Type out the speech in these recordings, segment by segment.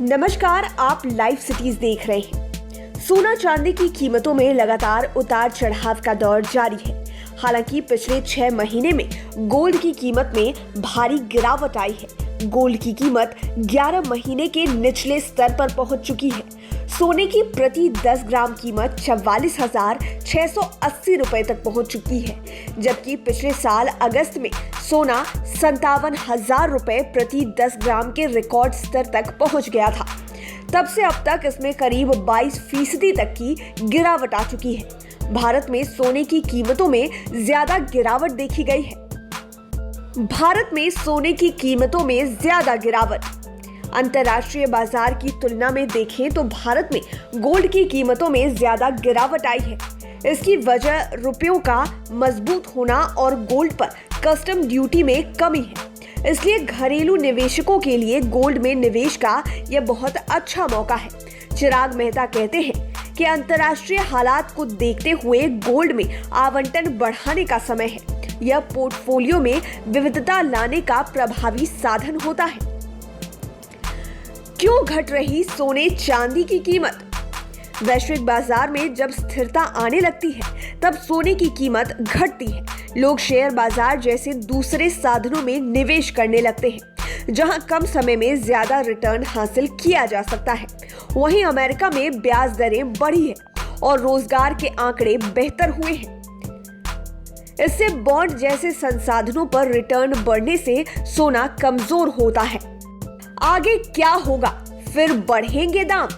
नमस्कार, आप live cities देख रहे हैं। सोना चांदी की कीमतों में लगातार उतार चढ़ाव का दौर जारी है। हालांकि पिछले 6 महीने में गोल्ड की कीमत में भारी गिरावट आई है। गोल्ड की कीमत 11 महीने के निचले स्तर पर पहुंच चुकी है। सोने की प्रति 10 ग्राम कीमत 44,680 रुपए तक पहुंच चुकी है, जबकि पिछले साल अगस्त में सोना 57,000 रुपए प्रति 10 ग्राम के रिकॉर्ड स्तर तक पहुंच गया था। तब से अब तक इसमें करीब 22% तक की गिरावट आ चुकी है। भारत में सोने की कीमतों में ज्यादा गिरावट देखी गई है। भारत में सोने की कीमतों में ज्यादा गिरावट। अंतर्राष्ट्रीय बाजार की तुलना में देखें तो भारत में गोल्ड की कीमतों में ज्यादा गिरावट आई है। इसकी वजह रुपयों का मजबूत होना और गोल्ड पर कस्टम ड्यूटी में कमी है। इसलिए घरेलू निवेशकों के लिए गोल्ड में निवेश का यह बहुत अच्छा मौका है। चिराग मेहता कहते हैं कि अंतर्राष्ट्रीय हालात को देखते हुए गोल्ड में आवंटन बढ़ाने का समय है। यह पोर्टफोलियो में विविधता लाने का प्रभावी साधन होता है। क्यों घट रही सोने चांदी की कीमत? वैश्विक बाजार में जब स्थिरता आने लगती है तब सोने की कीमत घटती है। लोग शेयर बाजार जैसे दूसरे साधनों में निवेश करने लगते हैं, जहां कम समय में ज्यादा रिटर्न हासिल किया जा सकता है। वहीं अमेरिका में ब्याज दरें बढ़ी है और रोजगार के आंकड़े बेहतर हुए हैं। इससे बॉन्ड जैसे संसाधनों पर रिटर्न बढ़ने से सोना कमजोर होता है। आगे क्या होगा? फिर बढ़ेंगे दाम?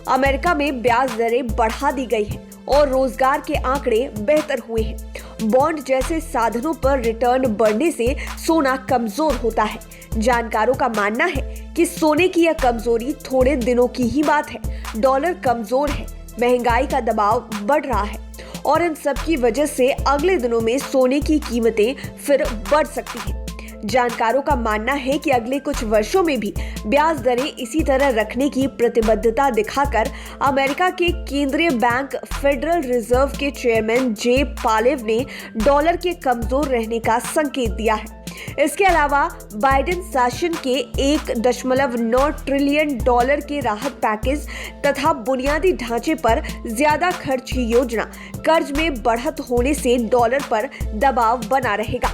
अमेरिका में ब्याज दरें बढ़ा दी गई हैं और रोजगार के आंकड़े बेहतर हुए हैं। बॉन्ड जैसे साधनों पर रिटर्न बढ़ने से सोना कमजोर होता है। जानकारों का मानना है कि सोने की यह कमजोरी थोड़े दिनों की ही बात है। डॉलर कमजोर है, महंगाई का दबाव बढ़ रहा है और इन सब की वजह से अगले दिनों में सोने की कीमतें फिर बढ़ सकती हैं। जानकारों का मानना है कि अगले कुछ वर्षों में भी ब्याज दरें इसी तरह रखने की प्रतिबद्धता दिखाकर अमेरिका के केंद्रीय बैंक फेडरल रिजर्व के चेयरमैन जे पालेव ने डॉलर के कमजोर रहने का संकेत दिया है। इसके अलावा बाइडेन शासन के 1.9 ट्रिलियन डॉलर के राहत पैकेज तथा बुनियादी ढांचे पर ज्यादा खर्च की योजना कर्ज में बढ़त होने से डॉलर पर दबाव बना रहेगा।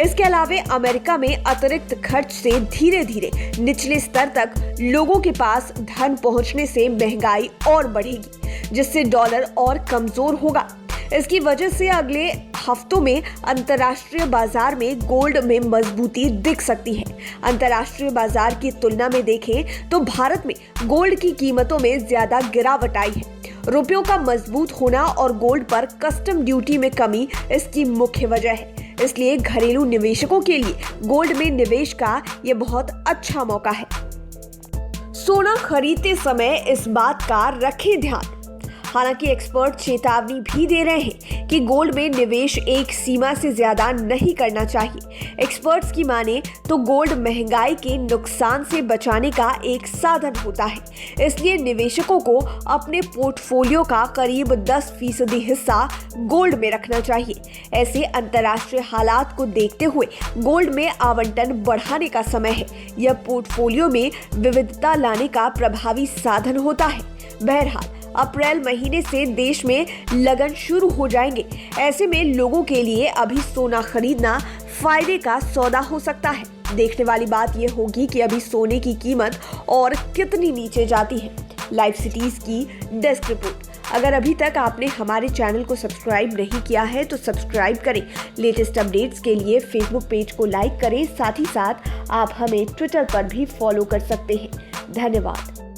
इसके अलावा अमेरिका में अतिरिक्त खर्च से धीरे धीरे निचले स्तर तक लोगों के पास धन पहुंचने से महंगाई और बढ़ेगी, जिससे डॉलर और कमजोर होगा। इसकी वजह से अगले हफ्तों में अंतर्राष्ट्रीय बाजार में गोल्ड में मजबूती दिख सकती है। अंतर्राष्ट्रीय बाजार की तुलना में देखें तो भारत में गोल्ड की कीमतों में ज्यादा गिरावट आई है। रुपयों का मजबूत होना और गोल्ड पर कस्टम ड्यूटी में कमी इसकी मुख्य वजह है। इसलिए घरेलू निवेशकों के लिए गोल्ड में निवेश का यह बहुत अच्छा मौका है। सोना खरीदते समय इस बात का रखें ध्यान। हालांकि एक्सपर्ट चेतावनी भी दे रहे हैं कि गोल्ड में निवेश एक सीमा से ज्यादा नहीं करना चाहिए। एक्सपर्ट्स की माने तो गोल्ड महंगाई के नुकसान से बचाने का एक साधन होता है। इसलिए निवेशकों को अपने पोर्टफोलियो का करीब 10% हिस्सा गोल्ड में रखना चाहिए। ऐसे अंतर्राष्ट्रीय हालात को देखते हुए गोल्ड में आवंटन बढ़ाने का समय है। यह पोर्टफोलियो में विविधता लाने का प्रभावी साधन होता है। बहरहाल अप्रैल महीने से देश में लगन शुरू हो जाएंगे। ऐसे में लोगों के लिए अभी सोना खरीदना फायदे का सौदा हो सकता है। देखने वाली बात यह होगी कि अभी सोने की कीमत और कितनी नीचे जाती है। लाइव सिटीज की डेस्क रिपोर्ट। अगर अभी तक आपने हमारे चैनल को सब्सक्राइब नहीं किया है तो सब्सक्राइब करें। लेटेस्ट अपडेट्स के लिए फेसबुक पेज को लाइक करें। साथ ही साथ आप हमें ट्विटर पर भी फॉलो कर सकते हैं। धन्यवाद।